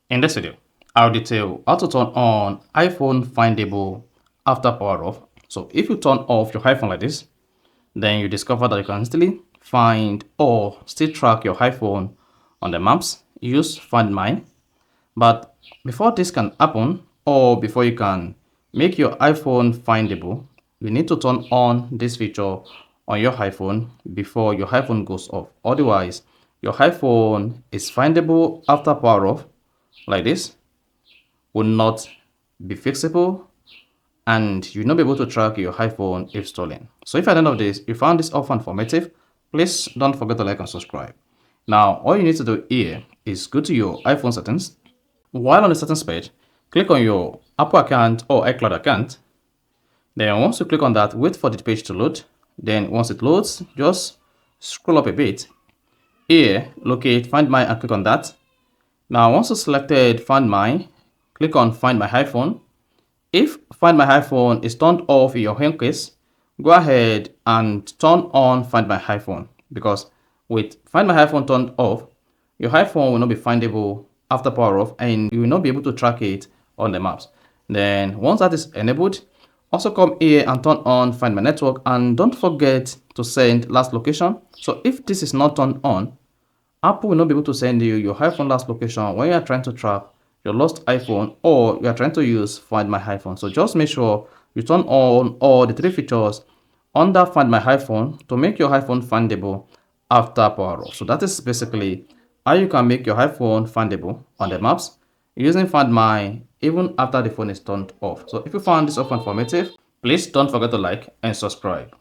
In this video, I'll detail how to turn on iPhone Findable after power off. So if you turn off your iPhone like this, then you discover that you can instantly find or still track your iPhone on the maps. Use Find My. But before this can happen, or before you can make your iPhone findable, you need to turn on this feature on your iPhone before your iPhone goes off. Otherwise, your iPhone is findable after power off like this, will not be fixable, and you'll not be able to track your iPhone if stolen. So if at the end of this, you found this offer informative, please don't forget to like and subscribe. Now, all you need to do here is go to your iPhone settings. While on the settings page, click on your Apple account or iCloud account. Then once you click on that, wait for the page to load. Then once it loads, just scroll up a bit. Here, locate Find My and click on that. Now, once you selected Find My, click on Find My iPhone. If Find My iPhone is turned off in your home case, go ahead and turn on Find My iPhone, because with Find My iPhone turned off, your iPhone will not be findable after power off and you will not be able to track it on the maps. Then once that is enabled, also come here and turn on Find My Network, and don't forget to send last location. So if this is not turned on, Apple will not be able to send you your iPhone last location when you are trying to track your lost iPhone or you are trying to use Find My iPhone. So just make sure you turn on all the three features under Find My iPhone to make your iPhone findable after power off. So that is basically how you can make your iPhone findable on the maps using Find My even after the phone is turned off. So if you found this offer informative, please don't forget to like and subscribe.